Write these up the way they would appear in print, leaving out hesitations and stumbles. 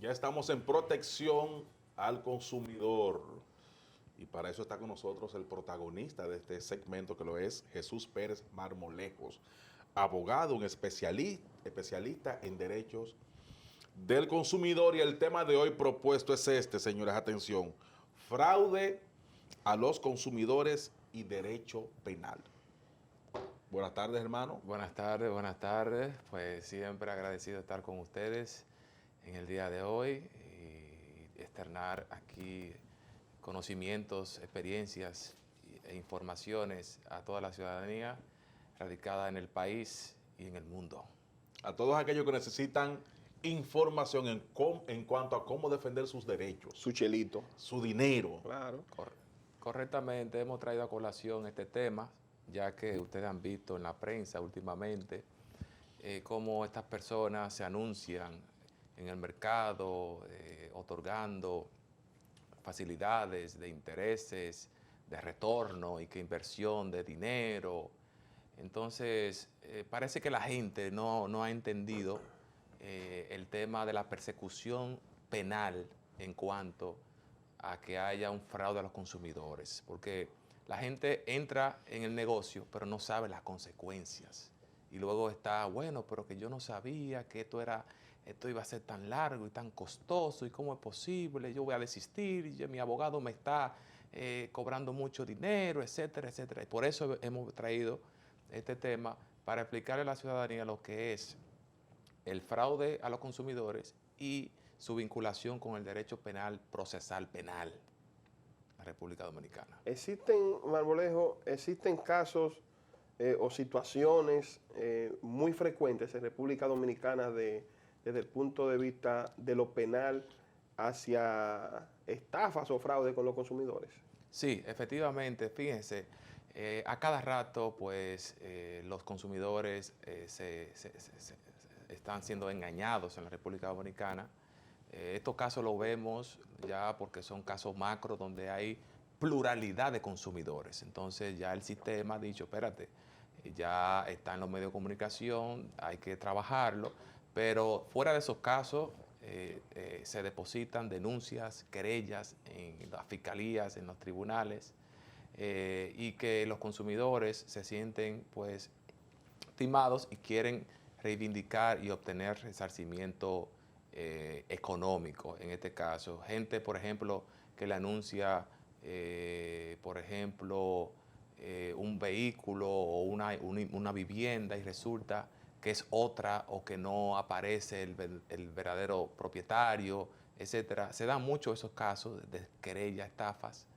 Ya estamos en protección al consumidor. Y para eso está con nosotros el protagonista de este segmento, que lo es Jesús Pérez Marmolejos, abogado, un especialista en derechos del consumidor. Y el tema de hoy propuesto es este, señores, atención: fraude a los consumidores y derecho penal. Buenas tardes, hermano. Buenas tardes, buenas tardes. Pues siempre agradecido de estar con ustedes en el día de hoy y externar aquí conocimientos, experiencias e informaciones a toda la ciudadanía radicada en el país y en el mundo. A todos aquellos que necesitan información en cuanto a cómo defender sus derechos, Su chelito. su dinero. Claro. Correctamente, hemos traído a colación este tema, ya que ustedes han visto en la prensa últimamente cómo estas personas se anuncian en el mercado, otorgando facilidades de intereses, de retorno y que inversión de dinero. Entonces, parece que la gente no ha entendido el tema de la persecución penal en cuanto a que haya un fraude a los consumidores, porque la gente entra en el negocio pero no sabe las consecuencias y luego está, bueno, pero que yo no sabía que esto iba a ser tan largo y tan costoso y cómo es posible, yo voy a desistir, mi abogado me está cobrando mucho dinero, etcétera, etcétera. Y por eso hemos traído este tema para explicarle a la ciudadanía lo que es el fraude a los consumidores y su vinculación con el derecho penal procesal penal en la República Dominicana. Existen casos o situaciones muy frecuentes en República Dominicana desde el punto de vista de lo penal hacia estafas o fraude con los consumidores. Sí, efectivamente, fíjense, a cada rato pues los consumidores están siendo engañados en la República Dominicana. Estos casos los vemos ya porque son casos macro donde hay pluralidad de consumidores. Entonces ya el sistema ha dicho, espérate, ya está en los medios de comunicación, hay que trabajarlo, pero fuera de esos casos se depositan denuncias, querellas en las fiscalías, en los tribunales, y que los consumidores se sienten pues timados y quieren reivindicar y obtener resarcimiento económico, en este caso. Gente, por ejemplo, que le anuncia, por ejemplo, un vehículo o una vivienda y resulta que es otra o que no aparece el verdadero propietario, etcétera. Se dan muchos esos casos de querellas, estafas,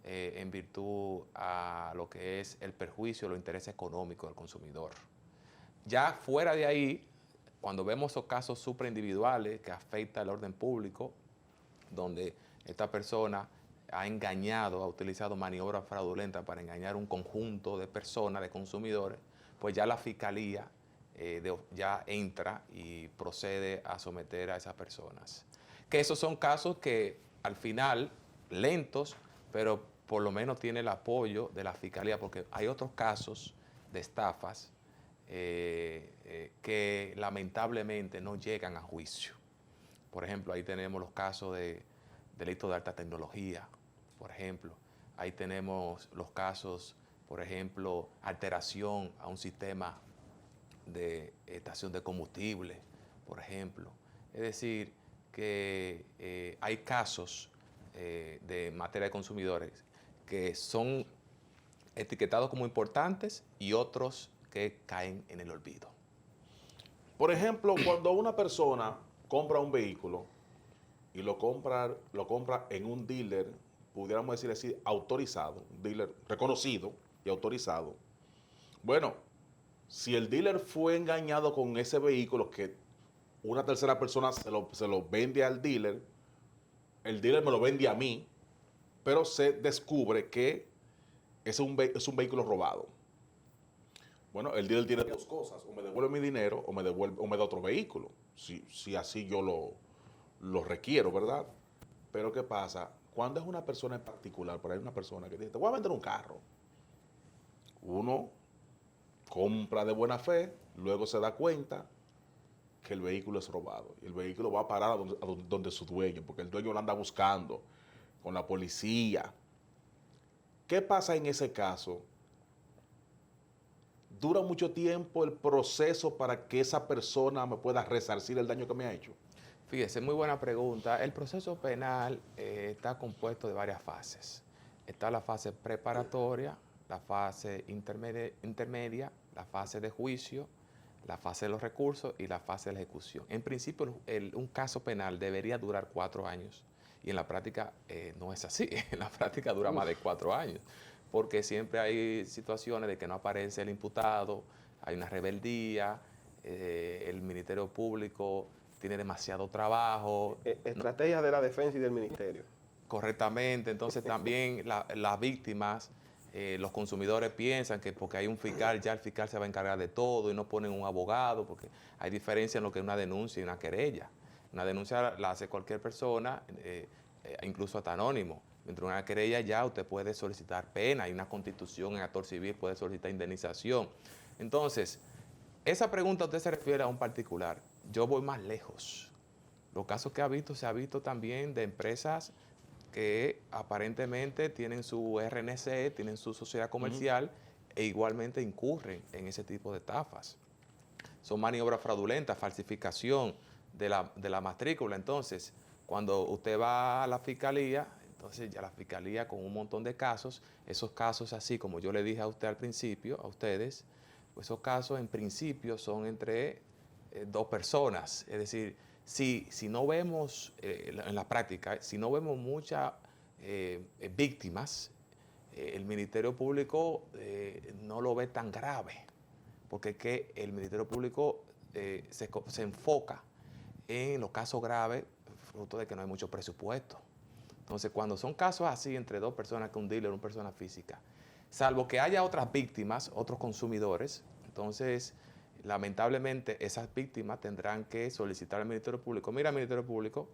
en virtud a lo que es el perjuicio, los intereses económicos del consumidor. Ya fuera de ahí, cuando vemos esos casos superindividuales que afectan al orden público, donde esta persona ha engañado, ha utilizado maniobras fraudulentas para engañar un conjunto de personas, de consumidores, pues ya la fiscalía ya entra y procede a someter a esas personas. Que esos son casos que al final, lentos, pero por lo menos tiene el apoyo de la fiscalía, porque hay otros casos de estafas que lamentablemente no llegan a juicio. Por ejemplo, ahí tenemos los casos de delitos de alta tecnología, por ejemplo. Ahí tenemos los casos, por ejemplo, alteración a un sistema de estación de combustible, por ejemplo. Es decir, que hay casos de materia de consumidores que son etiquetados como importantes y otros que caen en el olvido. Por ejemplo, cuando una persona compra un vehículo y lo compra en un dealer, pudiéramos decir así, autorizado, un dealer reconocido y autorizado. Bueno, si el dealer fue engañado con ese vehículo que una tercera persona se lo vende al dealer, el dealer me lo vende a mí, pero se descubre que es un vehículo robado. Bueno, el dealer tiene dos cosas: o me devuelve mi dinero o me da otro vehículo, si así yo lo requiero, ¿verdad? Pero ¿qué pasa? Cuando es una persona en particular, por ahí una persona que dice, te voy a vender un carro. Uno compra de buena fe, luego se da cuenta que el vehículo es robado. Y el vehículo va a parar a donde su dueño, porque el dueño lo anda buscando con la policía. ¿Qué pasa en ese caso? ¿Dura mucho tiempo el proceso para que esa persona me pueda resarcir el daño que me ha hecho? Fíjese, muy buena pregunta. El proceso penal está compuesto de varias fases. Está la fase preparatoria, la fase intermedia, la fase de juicio, la fase de los recursos y la fase de la ejecución. En principio, un caso penal debería durar 4 años y en la práctica no es así. En la práctica dura más de 4 años porque siempre hay situaciones de que no aparece el imputado, hay una rebeldía, el Ministerio Público tiene demasiado trabajo. Estrategias de la defensa y del ministerio. Correctamente, entonces también las víctimas, los consumidores piensan que porque hay un fiscal, ya el fiscal se va a encargar de todo y no ponen un abogado, porque hay diferencia en lo que es una denuncia y una querella. Una denuncia la hace cualquier persona, incluso hasta anónimo. Mientras una querella ya usted puede solicitar pena, hay una constitución en actor civil, puede solicitar indemnización. Entonces, esa pregunta usted se refiere a un particular. Yo voy más lejos. Los casos que se ha visto también de empresas que aparentemente tienen su RNC, tienen su sociedad comercial e igualmente incurren en ese tipo de estafas. Son maniobras fraudulentas, falsificación de la matrícula. Entonces, cuando usted va a la fiscalía, entonces ya la fiscalía con un montón de casos, esos casos así como yo le dije a usted al principio, a ustedes, pues esos casos en principio son entre 2 personas. Es decir, si no vemos en la práctica, si no vemos muchas víctimas, el Ministerio Público no lo ve tan grave, porque es que el Ministerio Público se enfoca en los casos graves, fruto de que no hay mucho presupuesto. Entonces, cuando son casos así entre 2 personas, que un dealer, una persona física, salvo que haya otras víctimas, otros consumidores, entonces lamentablemente esas víctimas tendrán que solicitar al Ministerio Público: mira, Ministerio Público,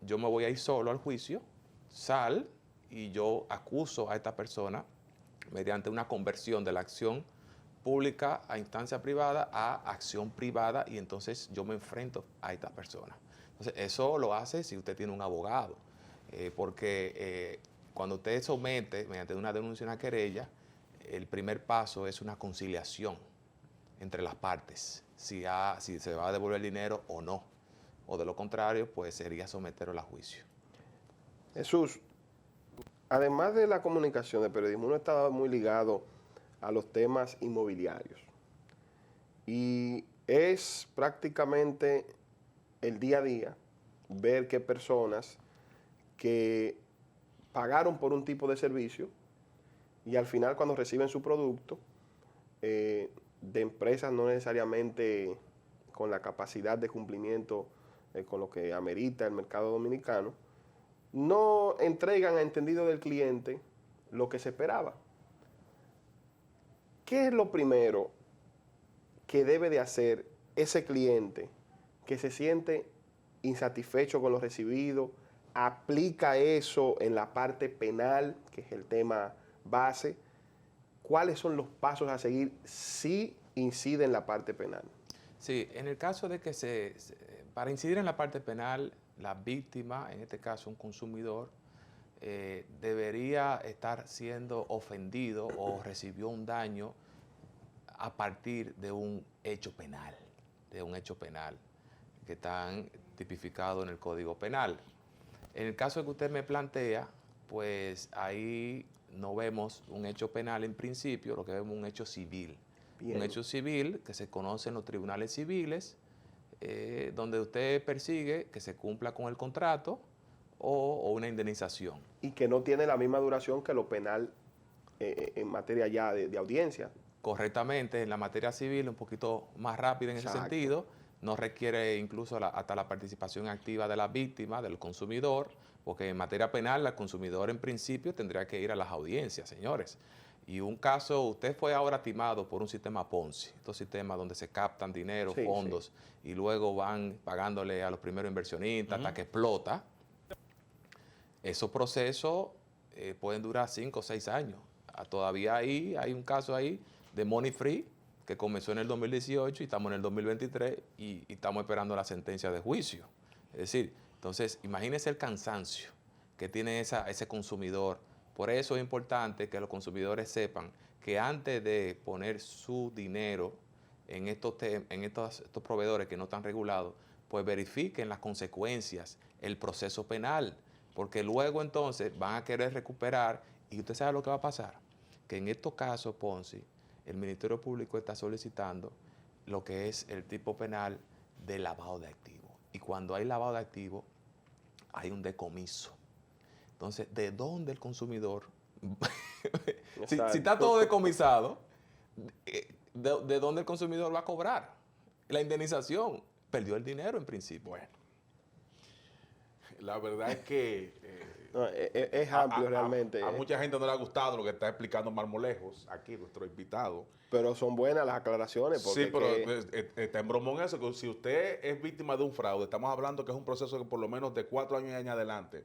yo me voy a ir solo al juicio, sal y yo acuso a esta persona mediante una conversión de la acción pública a instancia privada a acción privada y entonces yo me enfrento a esta persona. Entonces eso lo hace si usted tiene un abogado, porque cuando usted somete mediante una denuncia, una querella, el primer paso es una conciliación entre las partes, si se va a devolver el dinero o no, o de lo contrario, pues sería someterlo a juicio. Jesús, además de la comunicación, el periodismo, uno está muy ligado a los temas inmobiliarios y es prácticamente el día a día ver que personas que pagaron por un tipo de servicio y al final cuando reciben su producto, de empresas no necesariamente con la capacidad de cumplimiento con lo que amerita el mercado dominicano, no entregan a entendido del cliente lo que se esperaba. ¿Qué es lo primero que debe de hacer ese cliente que se siente insatisfecho con lo recibido, aplica eso en la parte penal, que es el tema base? ¿Cuáles son los pasos a seguir si incide en la parte penal? Sí, en el caso de que para incidir en la parte penal, la víctima, en este caso un consumidor, debería estar siendo ofendido o recibió un daño a partir de un hecho penal, que están tipificados en el Código Penal. En el caso que usted me plantea, pues ahí no vemos un hecho penal en principio, lo que vemos es un hecho civil. Bien. Un hecho civil que se conoce en los tribunales civiles, donde usted persigue que se cumpla con el contrato o una indemnización. Y que no tiene la misma duración que lo penal en materia ya de audiencia. Correctamente, en la materia civil un poquito más rápida en ese sentido, no requiere incluso hasta la participación activa de la víctima, del consumidor, porque en materia penal el consumidor en principio tendría que ir a las audiencias, señores. Y un caso, usted fue ahora timado por un sistema Ponzi, estos sistemas donde se captan dinero, fondos, y luego van pagándole a los primeros inversionistas hasta que explota. Esos procesos pueden durar 5 o 6 años. Todavía hay un caso ahí de money free, que comenzó en el 2018 y estamos en el 2023 y estamos esperando la sentencia de juicio. Es decir, entonces, imagínese el cansancio que tiene ese consumidor. Por eso es importante que los consumidores sepan que antes de poner su dinero en estos proveedores que no están regulados, pues verifiquen las consecuencias, el proceso penal, porque luego entonces van a querer recuperar y usted sabe lo que va a pasar, que en estos casos, Ponzi, el Ministerio Público está solicitando lo que es el tipo penal de lavado de activos. Y cuando hay lavado de activos, hay un decomiso. Entonces, ¿de dónde el consumidor? si está todo decomisado, ¿de dónde el consumidor va a cobrar la indemnización? Perdió el dinero en principio. Bueno, la verdad es que No, es amplio realmente. A mucha gente no le ha gustado lo que está explicando Marmolejos, aquí nuestro invitado. Pero son buenas las aclaraciones. Porque Sí, pero está en bromón eso, que si usted es víctima de un fraude, estamos hablando que es un proceso que por lo menos de 4 años en adelante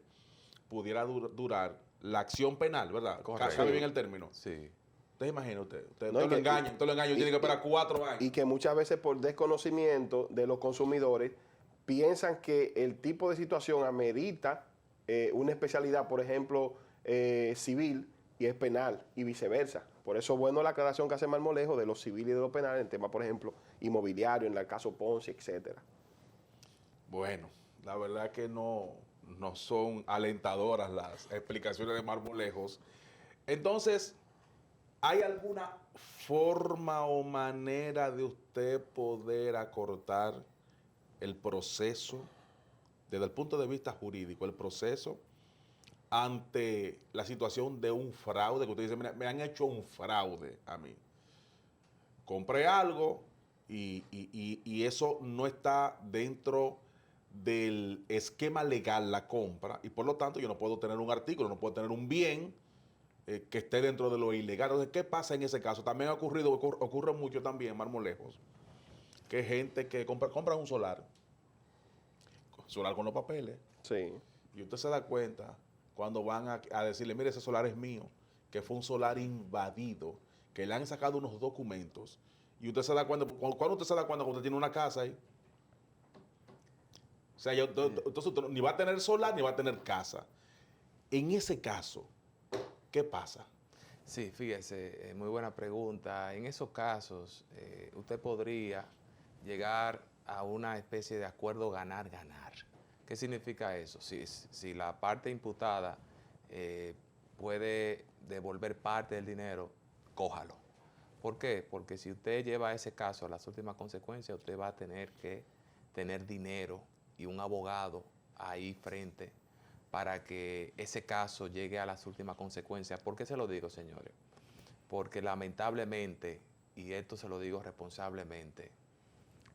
pudiera durar la acción penal, ¿verdad? Correcto. ¿Sabe bien el término? Sí. Usted imagina usted No, lo engaña, tiene que esperar 4 años. Y que muchas veces por desconocimiento de los consumidores piensan que el tipo de situación amerita una especialidad, por ejemplo, civil y es penal y viceversa. Por eso, bueno, la aclaración que hace Marmolejo de lo civil y de lo penal en tema, por ejemplo, inmobiliario, en el caso Ponzi, etcétera. Bueno, la verdad que no son alentadoras las explicaciones de Marmolejos. Entonces, ¿hay alguna forma o manera de usted poder acortar el proceso, desde el punto de vista jurídico, el proceso ante la situación de un fraude? Que usted dice, mira, me han hecho un fraude a mí. Compré algo y eso no está dentro del esquema legal, la compra, y por lo tanto yo no puedo tener un artículo, no puedo tener un bien que esté dentro de lo ilegal. Entonces, ¿qué pasa en ese caso? También ocurre mucho también, Marmolejos, que gente que compra un solar con los papeles, Sí. y usted se da cuenta cuando van a decirle, mire, ese solar es mío, que fue un solar invadido, que le han sacado unos documentos, y usted se da cuenta, ¿cuándo usted se da cuenta cuando usted tiene una casa ahí? O sea, entonces usted ni va a tener solar ni va a tener casa. En ese caso, ¿qué pasa? Sí, fíjese, muy buena pregunta. En esos casos, usted podría llegar a una especie de acuerdo ganar-ganar. ¿Qué significa eso? Si la parte imputada puede devolver parte del dinero, cójalo. ¿Por qué? Porque si usted lleva ese caso a las últimas consecuencias, usted va a tener que tener dinero y un abogado ahí frente para que ese caso llegue a las últimas consecuencias. ¿Por qué se lo digo, señores? Porque lamentablemente, y esto se lo digo responsablemente,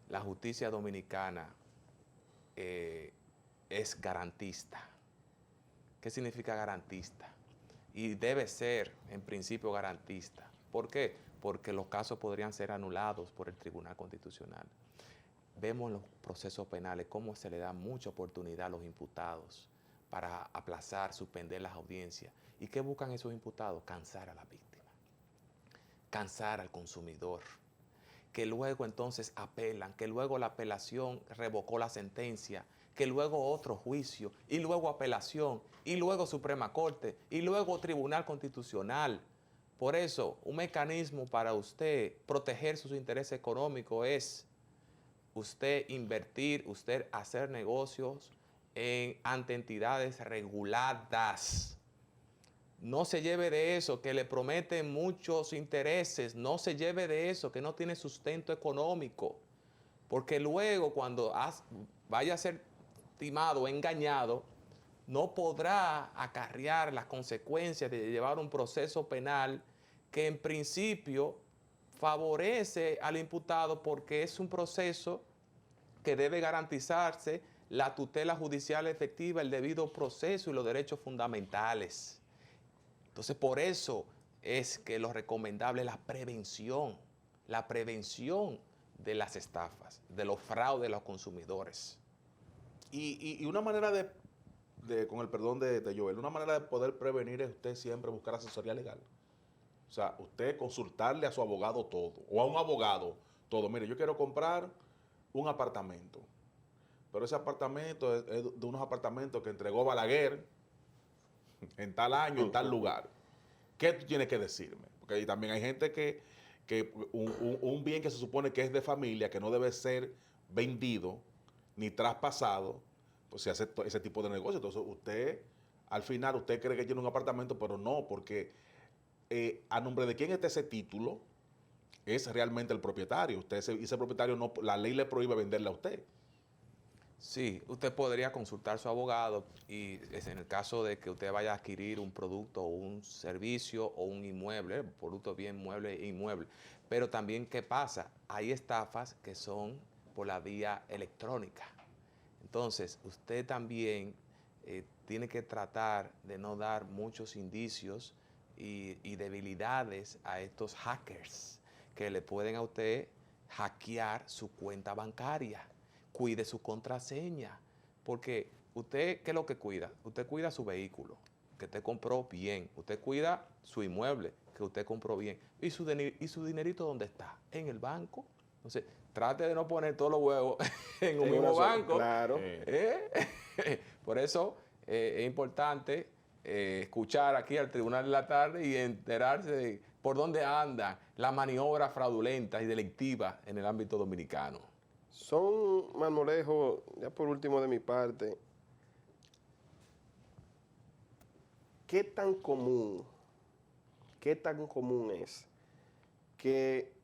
la justicia dominicana es garantista. ¿Qué significa garantista? Y debe ser, en principio, garantista. ¿Por qué? Porque los casos podrían ser anulados por el Tribunal Constitucional. Vemos en los procesos penales cómo se le da mucha oportunidad a los imputados para aplazar, suspender las audiencias. ¿Y qué buscan esos imputados? Cansar a la víctima, cansar al consumidor, que luego entonces apelan, que luego la apelación revocó la sentencia, que luego otro juicio, y luego apelación, y luego Suprema Corte, y luego Tribunal Constitucional. Por eso, un mecanismo para usted proteger sus intereses económicos es usted invertir, usted hacer negocios ante entidades reguladas. No se lleve de eso, que le prometen muchos intereses. No se lleve de eso, que no tiene sustento económico. Porque luego, cuando vaya a ser timado o engañado, no podrá acarrear las consecuencias de llevar un proceso penal que en principio favorece al imputado porque es un proceso que debe garantizarse la tutela judicial efectiva, el debido proceso y los derechos fundamentales. Entonces, por eso es que lo recomendable es la prevención de las estafas, de los fraudes de los consumidores. Y una manera con el perdón de Joel, una manera de poder prevenir es usted siempre buscar asesoría legal. O sea, usted consultarle a su abogado todo, o a un abogado todo. Mire, yo quiero comprar un apartamento, pero ese apartamento es de unos apartamentos que entregó Balaguer en tal año, en tal lugar. ¿Qué tú tienes que decirme? Porque ahí también hay gente que un bien que se supone que es de familia, que no debe ser vendido ni traspasado, pues se hace ese tipo de negocio. Entonces usted, al final, usted cree que tiene un apartamento, pero no, porque a nombre de quién está ese título es realmente el propietario. Usted, ese propietario, no, la ley le prohíbe venderle a usted. Sí, usted podría consultar a su abogado y en el caso de que usted vaya a adquirir un producto o un servicio o un inmueble, producto bien mueble e inmueble. Pero también, ¿qué pasa? Hay estafas que son por la vía electrónica. Entonces, usted también tiene que tratar de no dar muchos indicios y debilidades a estos hackers que le pueden a usted hackear su cuenta bancaria. Cuide su contraseña, porque usted, ¿qué es lo que cuida? Usted cuida su vehículo, que usted compró bien. Usted cuida su inmueble, que usted compró bien. ¿Y su dinerito dónde está? En el banco. Entonces, trate de no poner todos los huevos en un mismo banco. Claro. Por eso es importante escuchar aquí al Tribunal de la Tarde y enterarse de por dónde andan las maniobras fraudulentas y delictivas en el ámbito dominicano. Son, Marmolejo, ya por último de mi parte, ¿qué tan común es que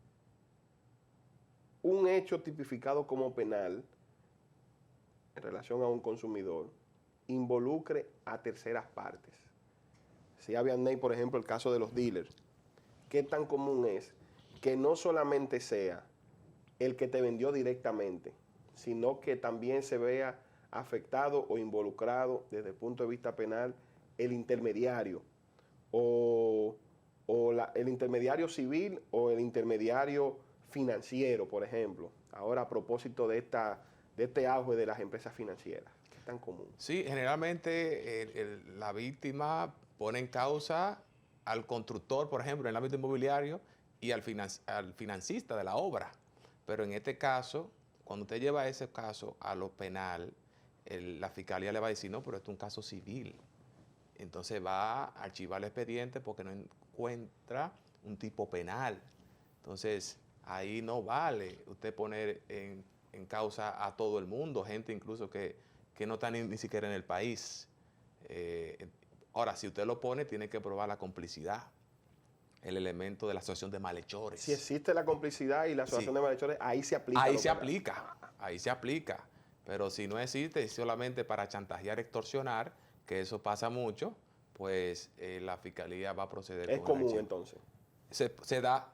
un hecho tipificado como penal en relación a un consumidor involucre a terceras partes? Si habían, por ejemplo, el caso de los dealers, ¿qué tan común es que no solamente sea el que te vendió directamente, sino que también se vea afectado o involucrado desde el punto de vista penal el intermediario o el intermediario civil o el intermediario financiero, por ejemplo? Ahora, a propósito de este auge de las empresas financieras, ¿qué tan común? Sí, generalmente la víctima pone en causa al constructor, por ejemplo, en el ámbito inmobiliario, y al financista de la obra. Pero en este caso, cuando usted lleva ese caso a lo penal, la fiscalía le va a decir, no, pero esto es un caso civil. Entonces va a archivar el expediente porque no encuentra un tipo penal. Entonces, ahí no vale usted poner en causa a todo el mundo, gente incluso que no está ni siquiera en el país. Ahora, si usted lo pone, tiene que probar la complicidad, el elemento de la asociación de malhechores. Si existe la complicidad y la asociación de malhechores, ahí se aplica. Ahí se aplica. Pero si no existe, es solamente para chantajear, extorsionar, que eso pasa mucho, pues la fiscalía va a proceder. Es común entonces. Se da.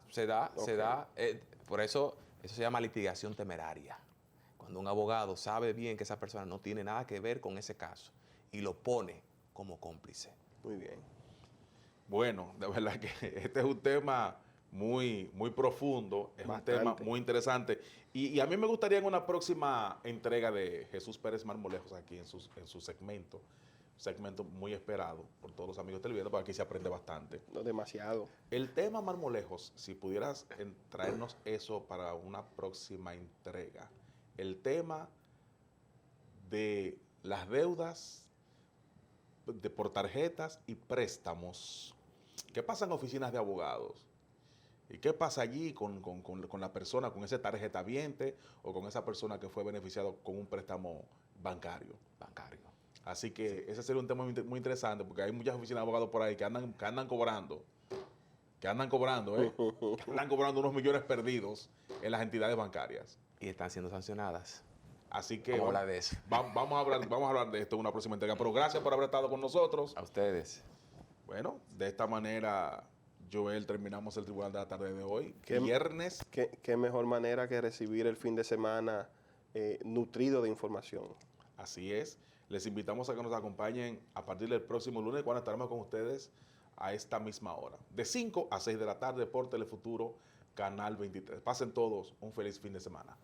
Por eso se llama litigación temeraria. Cuando un abogado sabe bien que esa persona no tiene nada que ver con ese caso y lo pone como cómplice. Muy bien. Bueno, de verdad que este es un tema muy, muy profundo, es Bastante. un tema muy interesante. Y a mí me gustaría en una próxima entrega de Jesús Pérez Marmolejos aquí en su segmento, un segmento muy esperado por todos los amigos televidentes, porque aquí se aprende bastante. No demasiado. El tema Marmolejos, si pudieras traernos eso para una próxima entrega, el tema de las deudas por tarjetas y préstamos. ¿Qué pasa en oficinas de abogados? ¿Y qué pasa allí con la persona, con ese tarjetaviente o con esa persona que fue beneficiado con un préstamo bancario? Así que ese sería un tema muy interesante, porque hay muchas oficinas de abogados por ahí que andan cobrando, que andan cobrando unos millones perdidos en las entidades bancarias. Y están siendo sancionadas. Así que Vamos a hablar de eso. Vamos a hablar de esto en una próxima entrega. Pero gracias por haber estado con nosotros. A ustedes. Bueno, de esta manera, Joel, terminamos el Tribunal de la Tarde de hoy. ¿Qué- Viernes. ¿Qué mejor manera que recibir el fin de semana nutrido de información? Así es. Les invitamos a que nos acompañen a partir del próximo lunes, cuando estaremos con ustedes a esta misma hora. De 5 a 6 de la tarde por Telefuturo, Canal 23. Pasen todos un feliz fin de semana.